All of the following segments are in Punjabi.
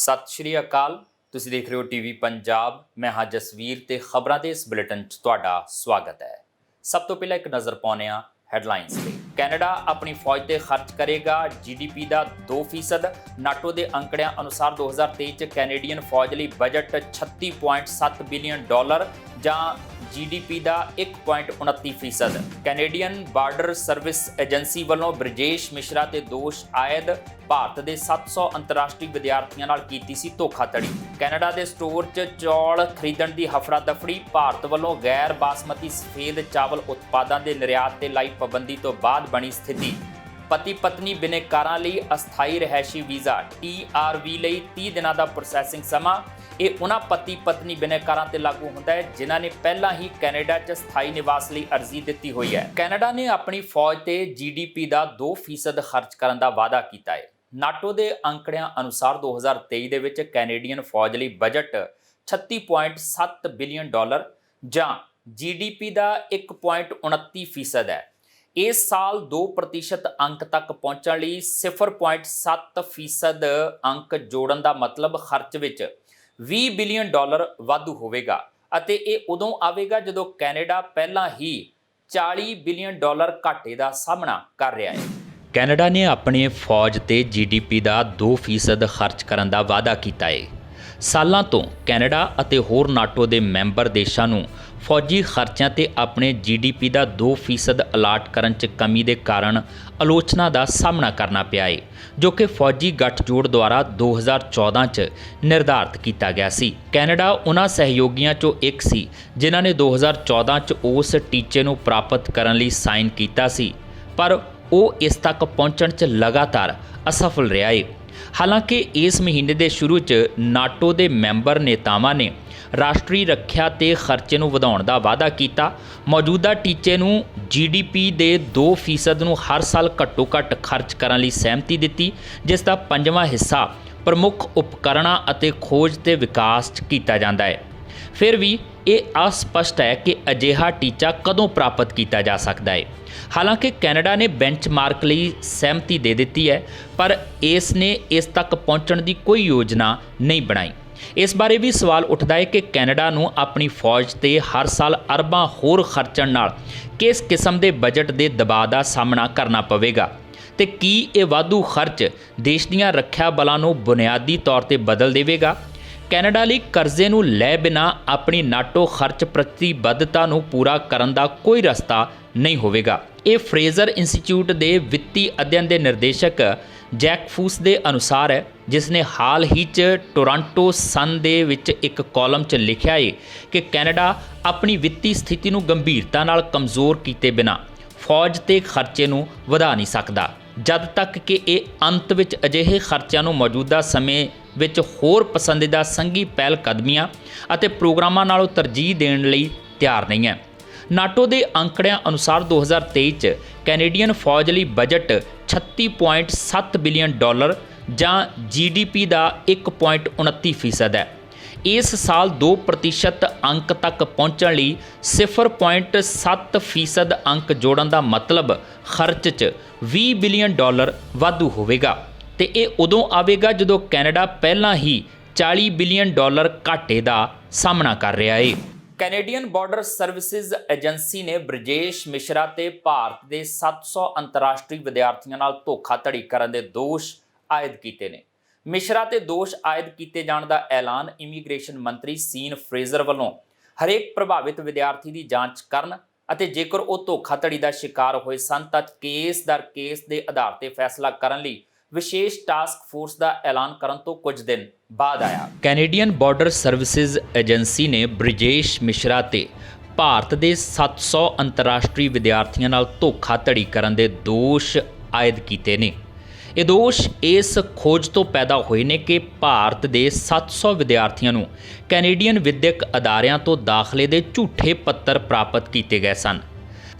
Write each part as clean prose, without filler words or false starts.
ਸਤਿ ਸ਼੍ਰੀ ਅਕਾਲ। ਤੁਸੀਂ ਦੇਖ ਰਹੇ ਹੋ ਟੀਵੀ ਪੰਜਾਬ। ਮੈਂ ਹਾਂ ਜਸਵੀਰ ਤੇ ਖਬਰਾਂ ਦੇ ਇਸ ਬੁਲੇਟਿਨ 'ਚ ਤੁਹਾਡਾ ਸਵਾਗਤ ਹੈ। ਸਭ ਤੋਂ ਪਹਿਲਾਂ ਇੱਕ ਨਜ਼ਰ ਪਾਉਂਦੇ ਹਾਂ ਹੈਡਲਾਈਨਸ ਤੇ। ਕੈਨੇਡਾ ਆਪਣੀ ਫੌਜ ਤੇ ਖਰਚ ਕਰੇਗਾ GDP ਦਾ 2%। ਨਾਟੋ ਦੇ ਅੰਕੜਿਆਂ ਅਨੁਸਾਰ 2023 'ਚ ਕੈਨੇਡੀਅਨ ਫੌਜ ਲਈ ਬਜਟ $36.7 ਬਿਲੀਅਨ ਜਾਂ GDP ਦਾ 1.29%। ਕੈਨੇਡੀਅਨ ਬਾਰਡਰ ਸਰਵਿਸ ਏਜੰਸੀ ਵੱਲੋਂ ਬ੍ਰਿਜੇਸ਼ ਮਿਸ਼ਰਾ ਤੇ ਦੋਸ਼ ਆਇਦ ਭਾਰਤ ਦੇ 700 ਅੰਤਰਰਾਸ਼ਟਰੀ ਵਿਦਿਆਰਥੀਆਂ ਨਾਲ ਕੀਤੀ ਸੀ ਧੋਖਾਧੜੀ। ਕੈਨੇਡਾ ਦੇ ਸਟੋਰ 'ਚ ਚੌਲ ਖਰੀਦਣ ਦੀ ਹਫੜਾ ਦਫੜੀ। ਭਾਰਤ ਵੱਲੋਂ ਗੈਰ ਬਾਸਮਤੀ ਸਫੇਦ ਚਾਵਲ ਉਤਪਾਦਾਂ ਦੇ ਨਿਰਯਾਤ ਤੇ ਲਾਈ ਪਾਬੰਦੀ ਤੋਂ ਬਾਅਦ ਬਣੀ ਸਥਿਤੀ। ਪਤੀ ਪਤਨੀ ਬਿਨੇਕਾਰਾਂ ਲਈ ਅਸਥਾਈ ਰਿਹਾਇਸ਼ੀ ਵੀਜ਼ਾ TRV ਲਈ 30 ਦਿਨਾਂ ਦਾ ਪ੍ਰੋਸੈਸਿੰਗ ਸਮਾਂ। ਇਹ ਉਹਨਾਂ ਪਤੀ ਪਤਨੀ ਬਿਨੇਕਾਰਾਂ ਤੇ ਲਾਗੂ ਹੁੰਦਾ ਹੈ ਜਿਨ੍ਹਾਂ ਨੇ ਪਹਿਲਾਂ ਹੀ ਕੈਨੇਡਾ 'ਚ ਸਥਾਈ ਨਿਵਾਸ ਲਈ ਅਰਜ਼ੀ ਦਿੱਤੀ ਹੋਈ ਹੈ। ਕੈਨੇਡਾ ਨੇ ਆਪਣੀ ਫੌਜ ਤੇ GDP ਦਾ 2% ਖਰਚ ਕਰਨ ਦਾ ਵਾਅਦਾ ਕੀਤਾ ਹੈ। ਨਾਟੋ ਦੇ ਅੰਕੜਿਆਂ ਅਨੁਸਾਰ 2023 ਦੇ ਵਿੱਚ ਕੈਨੇਡੀਅਨ ਫੌਜ ਲਈ ਬਜਟ $36.7 ਬਿਲੀਅਨ ਜਾਂ GDP ਦਾ 1.29% ਹੈ। ਇਸ ਸਾਲ 2% ਅੰਕ ਤੱਕ ਪਹੁੰਚਣ ਲਈ 0.7% ਅੰਕ ਜੋੜਨ ਦਾ ਮਤਲਬ ਖਰਚ ਵਿੱਚ $20 ਬਿਲੀਅਨ ਵਾਧੂ ਹੋਵੇਗਾ ਅਤੇ ਇਹ ਉਦੋਂ ਆਵੇਗਾ ਜਦੋਂ ਕੈਨੇਡਾ ਪਹਿਲਾਂ ਹੀ $40 ਬਿਲੀਅਨ ਘਾਟੇ ਦਾ ਸਾਹਮਣਾ ਕਰ ਰਿਹਾ ਹੈ। ਕੈਨੇਡਾ ਨੇ ਆਪਣੇ ਫੌਜ ਤੇ GDP ਦਾ 2% ਖਰਚ ਕਰਨ ਦਾ ਵਾਅਦਾ ਕੀਤਾ ਹੈ। ਸਾਲਾਂ ਤੋਂ ਕੈਨੇਡਾ ਅਤੇ ਹੋਰ ਨਾਟੋ ਦੇ ਮੈਂਬਰ ਦੇਸ਼ਾਂ ਨੂੰ ਫੌਜੀ ਖਰਚਿਆਂ ਤੇ ਆਪਣੇ GDP ਦਾ 2% ਅਲਾਟ ਕਰਨ 'ਚ ਕਮੀ ਦੇ ਕਾਰਨ ਆਲੋਚਨਾ ਦਾ ਸਾਹਮਣਾ ਕਰਨਾ ਪਿਆ ਹੈ, ਜੋ ਕਿ ਫੌਜੀ ਗੱਠਜੋੜ ਦੁਆਰਾ 2014 'ਚ ਨਿਰਧਾਰਤ ਕੀਤਾ ਗਿਆ ਸੀ। ਕੈਨੇਡਾ ਉਹਨਾਂ ਸਹਿਯੋਗੀਆਂ 'ਚੋਂ ਇੱਕ ਸੀ ਜਿਨ੍ਹਾਂ ਨੇ 2014 'ਚ ਉਸ ਟੀਚੇ ਨੂੰ ਪ੍ਰਾਪਤ ਕਰਨ ਲਈ ਸਾਈਨ ਕੀਤਾ ਸੀ, ਪਰ ਉਹ ਇਸ ਤੱਕ ਪਹੁੰਚਣ 'ਚ ਲਗਾਤਾਰ ਅਸਫਲ ਰਿਹਾ ਹੈ। ਹਾਲਾਂਕਿ ਇਸ ਮਹੀਨੇ ਦੇ ਸ਼ੁਰੂ 'ਚ ਨਾਟੋ ਦੇ ਮੈਂਬਰ ਨੇਤਾਵਾਂ ਨੇ ਰਾਸ਼ਟਰੀ ਰੱਖਿਆ ਤੇ ਖਰਚੇ ਨੂੰ ਵਧਾਉਣ ਦਾ ਵਾਅਦਾ ਕੀਤਾ। ਮੌਜੂਦਾ ਟੀਚੇ ਨੂੰ GDP ਦੇ 2% ਨੂੰ ਹਰ ਸਾਲ ਘੱਟੋ ਘੱਟ ਖਰਚ ਕਰਨ ਲਈ ਸਹਿਮਤੀ ਦਿੱਤੀ, ਜਿਸ ਦਾ 5ਵਾਂ ਹਿੱਸਾ ਪ੍ਰਮੁੱਖ ਉਪਕਰਨਾਂ ਅਤੇ ਖੋਜ ਤੇ ਵਿਕਾਸ 'ਚ ਕੀਤਾ ਜਾਂਦਾ ਹੈ। ਫਿਰ ਵੀ ਇਹ ਅਸਪਸ਼ਟ ਹੈ ਕਿ ਅਜਿਹਾ ਟੀਚਾ ਕਦੋਂ ਪ੍ਰਾਪਤ ਕੀਤਾ ਜਾ ਸਕਦਾ ਹੈ। ਹਾਲਾਂਕਿ ਕੈਨੇਡਾ ਨੇ ਬੈਂਚਮਾਰਕ ਲਈ ਸਹਿਮਤੀ ਦੇ ਦਿੱਤੀ ਹੈ, ਪਰ ਇਸ ਨੇ ਇਸ ਤੱਕ ਪਹੁੰਚਣ ਦੀ ਕੋਈ ਯੋਜਨਾ ਨਹੀਂ ਬਣਾਈ। ਇਸ ਬਾਰੇ ਵੀ ਸਵਾਲ ਉੱਠਦਾ ਹੈ ਕਿ ਕੈਨੇਡਾ ਨੂੰ ਆਪਣੀ ਫੌਜ ਤੇ ਹਰ ਸਾਲ ਅਰਬਾਂ ਹੋਰ ਖਰਚਣ ਨਾਲ ਕਿਸ ਕਿਸਮ ਦੇ ਬਜਟ ਦੇ ਦਬਾਅ ਦਾ ਸਾਹਮਣਾ ਕਰਨਾ ਪਵੇਗਾ ਤੇ ਕੀ ਇਹ ਵਾਧੂ ਖਰਚ ਦੇਸ਼ ਦੀਆਂ ਰੱਖਿਆ ਬਲਾਂ ਨੂੰ ਬੁਨਿਆਦੀ ਤੌਰ ਤੇ ਬਦਲ ਦੇਵੇਗਾ। ਕੈਨੇਡਾ ਲਈ ਕਰਜ਼ੇ ਨੂੰ ਲੈ ਬਿਨਾਂ ਆਪਣੀ ਨਾਟੋ ਖਰਚ ਪ੍ਰਤੀਬੱਧਤਾ ਨੂੰ ਪੂਰਾ ਕਰਨ ਦਾ ਕੋਈ ਰਸਤਾ ਨਹੀਂ ਹੋਵੇਗਾ। ਇਹ ਫਰੇਜ਼ਰ ਇੰਸਟੀਚਿਊਟ ਦੇ ਵਿੱਤੀ ਅਧਿਐਨ ਦੇ ਨਿਰਦੇਸ਼ਕ ਜੈਕ ਫੂਸ ਦੇ ਅਨੁਸਾਰ ਹੈ, ਜਿਸ ਨੇ ਹਾਲ ਹੀ 'ਚ ਟੋਰਾਂਟੋ ਸਨ ਦੇ ਵਿੱਚ ਇੱਕ ਕਾਲਮ 'ਚ ਲਿਖਿਆ ਹੈ ਕਿ ਕੈਨੇਡਾ ਆਪਣੀ ਵਿੱਤੀ ਸਥਿਤੀ ਨੂੰ ਗੰਭੀਰਤਾ ਨਾਲ ਕਮਜ਼ੋਰ ਕੀਤੇ ਬਿਨਾਂ ਫੌਜ ਤੇ ਖਰਚੇ ਨੂੰ ਵਧਾ ਨਹੀਂ ਸਕਦਾ, ਜਦ ਤੱਕ ਕਿ ਇਹ ਅੰਤ ਵਿੱਚ ਅਜਿਹੇ ਖਰਚਿਆਂ ਨੂੰ ਮੌਜੂਦਾ ਸਮੇਂ ਵਿੱਚ ਹੋਰ ਪਸੰਦੀਦਾ ਸੰਘੀ ਪਹਿਲ ਕਦਮੀਆਂ ਅਤੇ ਪ੍ਰੋਗਰਾਮਾਂ ਨਾਲੋਂ ਤਰਜੀਹ ਦੇਣ ਲਈ ਤਿਆਰ ਨਹੀਂ ਹੈ। ਨਾਟੋ ਦੇ ਅੰਕੜਿਆਂ ਅਨੁਸਾਰ 2023 'ਚ ਕੈਨੇਡੀਅਨ ਫੌਜ ਲਈ ਬਜਟ $36.7 ਬਿਲੀਅਨ ਜਾਂ GDP ਦਾ 1.29% ਹੈ। ਇਸ ਸਾਲ 2% ਅੰਕ ਤੱਕ ਪਹੁੰਚਣ ਲਈ 0.7% ਅੰਕ ਜੋੜਨ ਦਾ ਮਤਲਬ ਖਰਚ 'ਚ $20 ਬਿਲੀਅਨ ਵਾਧੂ ਹੋਵੇਗਾ ਤੇ ਇਹ ਉਦੋਂ ਆਵੇਗਾ ਜਦੋਂ ਕੈਨੇਡਾ ਪਹਿਲਾਂ ਹੀ $40 ਬਿਲੀਅਨ ਘਾਟੇ ਦਾ ਸਾਹਮਣਾ ਕਰ ਰਿਹਾ ਹੈ। ਕੈਨੇਡੀਅਨ ਬਾਰਡਰ ਸਰਵਿਸਿਜ਼ ਏਜੰਸੀ ਨੇ ਬ੍ਰਿਜੇਸ਼ ਮਿਸ਼ਰਾ ਤੇ ਭਾਰਤ ਦੇ 700 ਅੰਤਰਰਾਸ਼ਟਰੀ ਵਿਦਿਆਰਥੀਆਂ ਨਾਲ ਧੋਖਾਧੜੀ ਕਰਨ ਦੇ ਦੋਸ਼ ਆਇਦ ਕੀਤੇ ਨੇ। ਮਿਸ਼ਰਾ ਤੇ ਦੋਸ਼ ਆਇਦ ਕੀਤੇ ਜਾਣ ਦਾ ਐਲਾਨ ਇਮੀਗ੍ਰੇਸ਼ਨ ਮੰਤਰੀ ਸੀਨ ਫਰੇਜ਼ਰ ਵੱਲੋਂ ਹਰੇਕ ਪ੍ਰਭਾਵਿਤ ਵਿਦਿਆਰਥੀ ਦੀ ਜਾਂਚ ਕਰਨ ਅਤੇ ਜੇਕਰ ਉਹ ਧੋਖਾਧੜੀ ਦਾ ਸ਼ਿਕਾਰ ਹੋਏ ਸਨ ਤਾਂ ਕੇਸ ਦਰ ਕੇਸ ਦੇ ਆਧਾਰ ਤੇ ਫੈਸਲਾ ਕਰਨ ਲਈ ਵਿਸ਼ੇਸ਼ ਟਾਸਕ ਫੋਰਸ ਦਾ ਐਲਾਨ ਕਰਨ ਤੋਂ ਕੁਝ ਦਿਨ ਬਾਅਦ ਆਇਆ। ਕੈਨੇਡੀਅਨ ਬਾਰਡਰ ਸਰਵਿਸਿਜ਼ ਏਜੰਸੀ ਨੇ ਬ੍ਰਿਜੇਸ਼ ਮਿਸ਼ਰਾ ਤੇ ਭਾਰਤ ਦੇ 700 ਅੰਤਰਰਾਸ਼ਟਰੀ ਵਿਦਿਆਰਥੀਆਂ ਨਾਲ ਧੋਖਾਧੜੀ ਕਰਨ ਦੇ ਦੋਸ਼ ਆਇਦ ਕੀਤੇ ਨੇ। ਇਹ ਦੋਸ਼ ਇਸ ਖੋਜ ਤੋਂ ਪੈਦਾ ਹੋਏ ਨੇ ਕਿ ਭਾਰਤ ਦੇ 700 ਵਿਦਿਆਰਥੀਆਂ ਨੂੰ ਕੈਨੇਡੀਅਨ ਵਿਦਿਅਕ ਅਦਾਰਿਆਂ ਤੋਂ ਦਾਖਲੇ ਦੇ ਝੂਠੇ ਪੱਤਰ ਪ੍ਰਾਪਤ ਕੀਤੇ ਗਏ ਸਨ।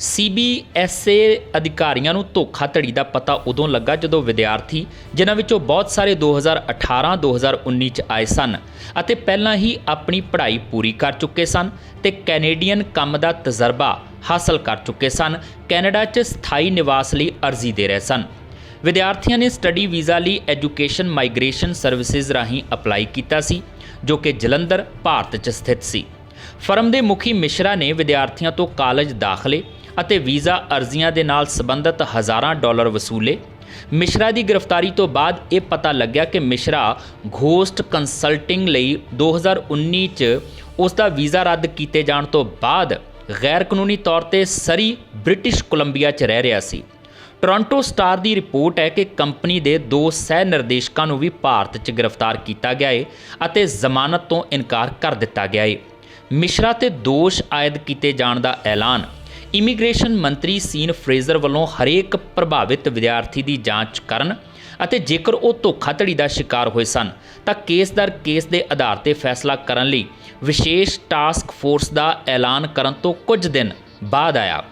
CBSA ਅਧਿਕਾਰੀਆਂ ਨੂੰ ਧੋਖਾਧੜੀ ਦਾ ਪਤਾ ਉਦੋਂ ਲੱਗਾ ਜਦੋਂ ਵਿਦਿਆਰਥੀ, ਜਿਨ੍ਹਾਂ ਵਿੱਚੋਂ ਬਹੁਤ ਸਾਰੇ 2018-2019 'ਚ ਆਏ ਸਨ ਅਤੇ ਪਹਿਲਾਂ ਹੀ ਆਪਣੀ ਪੜ੍ਹਾਈ ਪੂਰੀ ਕਰ ਚੁੱਕੇ ਸਨ ਤੇ ਕੈਨੇਡੀਅਨ ਕੰਮ ਦਾ ਤਜਰਬਾ ਹਾਸਲ ਕਰ ਚੁੱਕੇ ਸਨ, ਕੈਨੇਡਾ 'ਚ ਸਥਾਈ ਨਿਵਾਸ ਲਈ ਅਰਜ਼ੀ ਦੇ ਰਹੇ ਸਨ। ਵਿਦਿਆਰਥੀਆਂ ਨੇ ਸਟੱਡੀ ਵੀਜ਼ਾ ਲਈ ਐਜੂਕੇਸ਼ਨ ਮਾਈਗ੍ਰੇਸ਼ਨ ਸਰਵਿਸਿਜ਼ ਰਾਹੀਂ ਅਪਲਾਈ ਕੀਤਾ ਸੀ, ਜੋ ਕਿ ਜਲੰਧਰ, ਭਾਰਤ 'ਚ ਸਥਿਤ ਸੀ। ਫਰਮ ਦੇ ਮੁਖੀ ਮਿਸ਼ਰਾ ਨੇ ਵਿਦਿਆਰਥੀਆਂ ਤੋਂ ਕਾਲਜ ਦਾਖਲੇ ਅਤੇ ਵੀਜ਼ਾ ਅਰਜ਼ੀਆਂ ਦੇ ਨਾਲ ਸੰਬੰਧਿਤ ਹਜ਼ਾਰਾਂ ਡਾਲਰ ਵਸੂਲੇ। ਮਿਸ਼ਰਾ ਦੀ ਗ੍ਰਿਫਤਾਰੀ ਤੋਂ ਬਾਅਦ ਇਹ ਪਤਾ ਲੱਗਿਆ ਕਿ ਮਿਸ਼ਰਾ ਘੋਸਟ ਕੰਸਲਟਿੰਗ ਲਈ 2019 'ਚ ਉਸ ਦਾ ਵੀਜ਼ਾ ਰੱਦ ਕੀਤੇ ਜਾਣ ਤੋਂ ਬਾਅਦ ਗੈਰ ਕਾਨੂੰਨੀ ਤੌਰ ਤੇ ਸਰੀ, ਬ੍ਰਿਟਿਸ਼ ਕੋਲੰਬੀਆ 'ਚ ਰਹਿ ਰਿਹਾ ਸੀ। ਟੋਰਾਂਟੋ ਸਟਾਰ ਦੀ ਰਿਪੋਰਟ ਹੈ ਕਿ ਕੰਪਨੀ ਦੇ 2 ਸਹਿ ਨਿਰਦੇਸ਼ਕਾਂ ਨੂੰ ਵੀ ਭਾਰਤ 'ਚ ਗ੍ਰਿਫਤਾਰ ਕੀਤਾ ਗਿਆ ਹੈ ਅਤੇ ਜ਼ਮਾਨਤ ਤੋਂ ਇਨਕਾਰ ਕਰ ਦਿੱਤਾ ਗਿਆ ਹੈ। ਮਿਸ਼ਰਾ ਤੇ ਦੋਸ਼ ਆਇਦ ਕੀਤੇ ਜਾਣ ਦਾ ਐਲਾਨ ਇਮੀਗ੍ਰੇਸ਼ਨ ਮੰਤਰੀ ਸੀਨ ਫਰੇਜ਼ਰ ਵੱਲੋਂ ਹਰੇਕ ਪ੍ਰਭਾਵਿਤ ਵਿਦਿਆਰਥੀ ਦੀ ਜਾਂਚ ਕਰਨ ਅਤੇ ਜੇਕਰ ਉਹ ਧੋਖਾਧੜੀ ਦਾ ਸ਼ਿਕਾਰ ਹੋਏ ਸਨ ਤਾਂ ਕੇਸ ਦਰ ਕੇਸ ਦੇ ਆਧਾਰ ਤੇ ਫੈਸਲਾ ਕਰਨ ਲਈ ਵਿਸ਼ੇਸ਼ ਟਾਸਕ ਫੋਰਸ ਦਾ ਐਲਾਨ ਕਰਨ ਤੋਂ ਕੁਝ ਦਿਨ ਬਾਅਦ ਆਇਆ।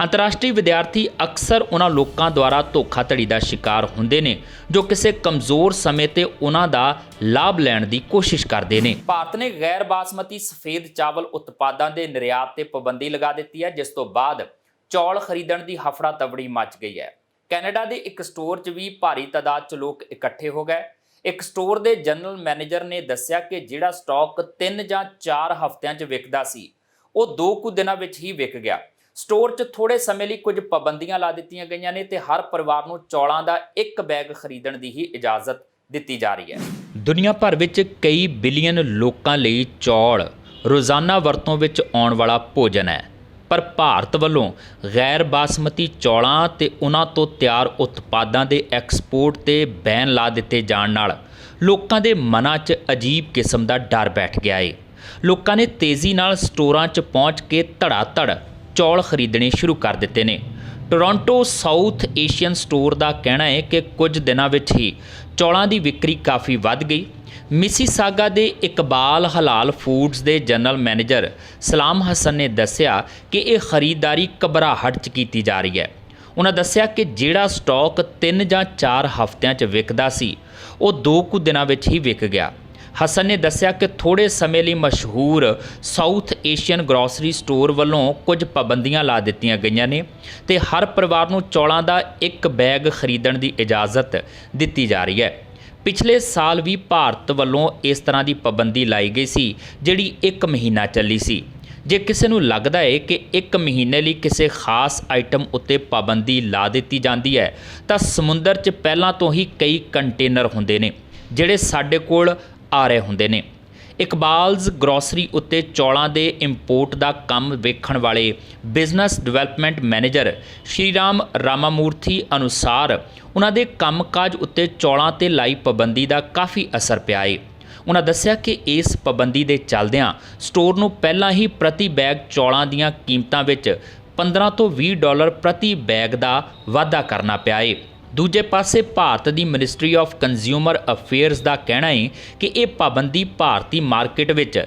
ਅੰਤਰਰਾਸ਼ਟਰੀ ਵਿਦਿਆਰਥੀ ਅਕਸਰ ਉਹਨਾਂ ਲੋਕਾਂ ਦੁਆਰਾ ਧੋਖਾਧੜੀ ਦਾ ਸ਼ਿਕਾਰ ਹੁੰਦੇ ਨੇ ਜੋ ਕਿਸੇ ਕਮਜ਼ੋਰ ਸਮੇਂ ਤੇ ਉਹਨਾਂ ਦਾ ਲਾਭ ਲੈਣ ਦੀ ਕੋਸ਼ਿਸ਼ ਕਰਦੇ ਨੇ। ਭਾਰਤ ਨੇ ਗੈਰ ਬਾਸਮਤੀ ਸਫੇਦ ਚਾਵਲ ਉਤਪਾਦਾਂ ਦੇ ਨਿਰਯਾਤ ਤੇ ਪਾਬੰਦੀ ਲਗਾ ਦਿੱਤੀ ਹੈ, ਜਿਸ ਤੋਂ ਬਾਅਦ ਚੌਲ ਖਰੀਦਣ ਦੀ ਹਫੜਾ ਤਫੜੀ ਮਚ ਗਈ ਹੈ। ਕੈਨੇਡਾ ਦੇ ਇੱਕ ਸਟੋਰ 'ਚ ਵੀ ਭਾਰੀ ਤਾਦਾਦ 'ਚ ਲੋਕ ਇਕੱਠੇ ਹੋ ਗਏ। ਇੱਕ ਸਟੋਰ ਦੇ ਜਨਰਲ ਮੈਨੇਜਰ ਨੇ ਦੱਸਿਆ ਕਿ ਜਿਹੜਾ ਸਟਾਕ 3 ਜਾਂ 4 ਹਫ਼ਤਿਆਂ 'ਚ ਵਿਕਦਾ ਸੀ, ਉਹ 2 ਕੁ ਦਿਨਾਂ ਵਿੱਚ ਹੀ ਵਿਕ ਗਿਆ। ਸਟੋਰ 'ਚ ਥੋੜੇ ਸਮੇਂ ਲਈ ਕੁਝ ਪਾਬੰਦੀਆਂ ਲਾ ਦਿੱਤੀਆਂ ਗਈਆਂ ਨੇ ਤੇ ਹਰ ਪਰਿਵਾਰ ਨੂੰ ਚੌਲਾਂ ਦਾ 1 ਬੈਗ ਖਰੀਦਣ ਦੀ ਹੀ ਇਜਾਜ਼ਤ ਦਿੱਤੀ ਜਾ ਰਹੀ ਹੈ। ਦੁਨੀਆ ਭਰ ਵਿੱਚ ਕਈ ਬਿਲੀਅਨ ਲੋਕਾਂ ਲਈ ਚੌਲ ਰੋਜ਼ਾਨਾ ਵਰਤੋਂ ਵਿੱਚ ਆਉਣ ਵਾਲਾ ਭੋਜਨ ਹੈ, ਪਰ ਭਾਰਤ ਵੱਲੋਂ ਗੈਰ ਬਾਸਮਤੀ ਚੌਲਾਂ ਤੇ ਉਹਨਾਂ ਤੋਂ ਤਿਆਰ ਉਤਪਾਦਾਂ ਦੇ ਐਕਸਪੋਰਟ ਤੇ ਬੈਨ ਲਾ ਦਿੱਤੇ ਜਾਣ ਨਾਲ ਲੋਕਾਂ ਦੇ ਮਨਾਂ 'ਚ ਅਜੀਬ ਕਿਸਮ ਦਾ ਡਰ ਬੈਠ ਗਿਆ ਹੈ। ਲੋਕਾਂ ਨੇ ਤੇਜ਼ੀ ਨਾਲ ਸਟੋਰਾਂ 'ਚ ਪਹੁੰਚ ਕੇ ਧੜਾ-ਧੜ ਚੌਲ ਖਰੀਦਣੇ ਸ਼ੁਰੂ ਕਰ ਦਿੱਤੇ ਨੇ। ਟੋਰਾਂਟੋ ਸਾਊਥ ਏਸ਼ੀਅਨ ਸਟੋਰ ਦਾ ਕਹਿਣਾ ਹੈ ਕਿ ਕੁਝ ਦਿਨਾਂ ਵਿੱਚ ਹੀ ਚੌਲਾਂ ਦੀ ਵਿਕਰੀ ਕਾਫੀ ਵੱਧ ਗਈ। ਮਿਸੀਸਾਗਾ ਦੇ ਇਕਬਾਲ ਹਲਾਲ ਫੂਡਸ ਦੇ ਜਨਰਲ ਮੈਨੇਜਰ ਸਲਾਮ ਹਸਨ ਨੇ ਦੱਸਿਆ ਕਿ ਇਹ ਖਰੀਦਦਾਰੀ ਘਬਰਾਹਟ 'ਚ ਕੀਤੀ ਜਾ ਰਹੀ ਹੈ। ਉਹਨਾਂ ਦੱਸਿਆ ਕਿ ਜਿਹੜਾ ਸਟਾਕ 3 ਜਾਂ 4 ਹਫ਼ਤਿਆਂ 'ਚ ਵਿਕਦਾ ਸੀ, ਉਹ 2 ਕੁ ਦਿਨਾਂ ਵਿੱਚ ਹੀ ਵਿਕ ਗਿਆ। ਹਸਨ ਨੇ ਦੱਸਿਆ ਕਿ ਥੋੜੇ ਸਮੇਂ ਲਈ ਮਸ਼ਹੂਰ ਸਾਊਥ ਏਸ਼ੀਅਨ ਗਰੋਸਰੀ ਸਟੋਰ ਵੱਲੋਂ ਕੁਝ ਪਾਬੰਦੀਆਂ ਲਾ ਦਿੱਤੀਆਂ ਗਈਆਂ ਨੇ ਤੇ ਹਰ ਪਰਿਵਾਰ ਨੂੰ ਚੌਲਾਂ ਦਾ 1 ਬੈਗ ਖਰੀਦਣ ਦੀ ਇਜਾਜ਼ਤ ਦਿੱਤੀ ਜਾ ਰਹੀ ਹੈ। ਪਿਛਲੇ ਸਾਲ ਵੀ ਭਾਰਤ ਵੱਲੋਂ ਇਸ ਤਰ੍ਹਾਂ ਦੀ ਪਾਬੰਦੀ ਲਾਈ ਗਈ ਸੀ, ਜਿਹੜੀ 1 ਮਹੀਨਾ ਚੱਲੀ ਸੀ। ਜੇ ਕਿਸੇ ਨੂੰ ਲੱਗਦਾ ਹੈ ਕਿ 1 ਮਹੀਨੇ ਲਈ ਕਿਸੇ ਖਾਸ ਆਈਟਮ ਉੱਤੇ ਪਾਬੰਦੀ ਲਾ ਦਿੱਤੀ ਜਾਂਦੀ ਹੈ ਤਾਂ ਸਮੁੰਦਰ 'ਚ ਪਹਿਲਾਂ ਤੋਂ ਹੀ ਕਈ ਕੰਟੇਨਰ ਹੁੰਦੇ ਨੇ ਜਿਹੜੇ ਸਾਡੇ ਕੋਲ ਆ ਰਹੇ ਹੁੰਦੇ ਨੇ। ਇਕਬਾਲਜ਼ ਗਰੋਸਰੀ ਉੱਤੇ ਚੌਲਾਂ ਦੇ ਇੰਪੋਰਟ ਦਾ ਕੰਮ ਵੇਖਣ ਵਾਲੇ ਬਿਜ਼ਨਸ ਡਿਵੈਲਪਮੈਂਟ ਮੈਨੇਜਰ ਸ਼੍ਰੀਰਾਮ ਰਾਮਾਮੂਰਥੀ ਅਨੁਸਾਰ ਉਹਨਾਂ ਦੇ ਕੰਮਕਾਜ ਉੱਤੇ ਚੌਲਾਂ ਤੇ ਲਾਈ ਪਾਬੰਦੀ ਦਾ ਕਾਫੀ ਅਸਰ ਪਿਆ ਹੈ। ਉਹਨਾਂ ਦੱਸਿਆ ਕਿ ਇਸ ਪਾਬੰਦੀ ਦੇ ਚੱਲਦਿਆਂ ਸਟੋਰ ਨੂੰ ਪਹਿਲਾਂ ਹੀ ਪ੍ਰਤੀ ਬੈਗ ਚੌਲਾਂ ਦੀਆਂ ਕੀਮਤਾਂ ਵਿੱਚ 15 ਤੋਂ 20 ਡਾਲਰ ਪ੍ਰਤੀ ਬੈਗ ਦਾ ਵਾਧਾ ਕਰਨਾ ਪਿਆ ਹੈ। ਦੂਜੇ ਪਾਸੇ ਭਾਰਤ ਦੀ ਮਿਨਿਸਟਰੀ ਆਫ ਕੰਜ਼ਿਊਮਰ ਅਫੇਅਰਸ ਦਾ ਕਹਿਣਾ ਹੈ ਕਿ ਇਹ ਪਾਬੰਦੀ ਭਾਰਤੀ ਮਾਰਕੀਟ ਵਿੱਚ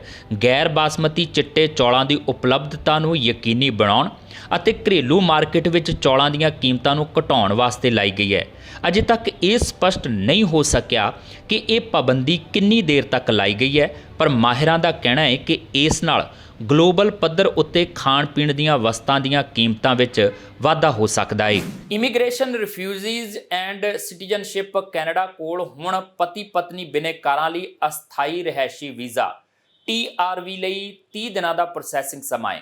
ਗੈਰ ਬਾਸਮਤੀ ਚਿੱਟੇ ਚੌਲਾਂ ਦੀ ਉਪਲਬਧਤਾ ਨੂੰ ਯਕੀਨੀ ਬਣਾਉਣ ਅਤੇ ਘਰੇਲੂ ਮਾਰਕੀਟ ਵਿੱਚ ਚੌਲਾਂ ਦੀਆਂ ਕੀਮਤਾਂ ਨੂੰ ਘਟਾਉਣ ਵਾਸਤੇ ਲਾਈ ਗਈ ਹੈ। ਅਜੇ ਤੱਕ ਇਹ ਸਪਸ਼ਟ ਨਹੀਂ ਹੋ ਸਕਿਆ ਕਿ ਇਹ ਪਾਬੰਦੀ ਕਿੰਨੀ ਦੇਰ ਤੱਕ ਲਾਈ ਗਈ ਹੈ, ਪਰ ਮਾਹਿਰਾਂ ਦਾ ਕਹਿਣਾ ਹੈ ਕਿ ਇਸ ਨਾਲ ਗਲੋਬਲ ਪੱਧਰ ਉੱਤੇ ਖਾਣ ਪੀਣ ਦੀਆਂ ਵਸਤਾਂ ਦੀਆਂ ਕੀਮਤਾਂ ਵਿੱਚ ਵਾਧਾ ਹੋ ਸਕਦਾ ਹੈ। Immigration refugees and citizenship Canada ਕੋਲ ਹੁਣ ਪਤੀ ਪਤਨੀ ਬਿਨੇਕਾਰਾਂ ਲਈ ਅਸਥਾਈ ਰਿਹਾਇਸ਼ੀ ਵੀਜ਼ਾ TRV ਲਈ 30 ਦਿਨਾਂ ਦਾ ਪ੍ਰੋਸੈਸਿੰਗ ਸਮਾਂ ਹੈ।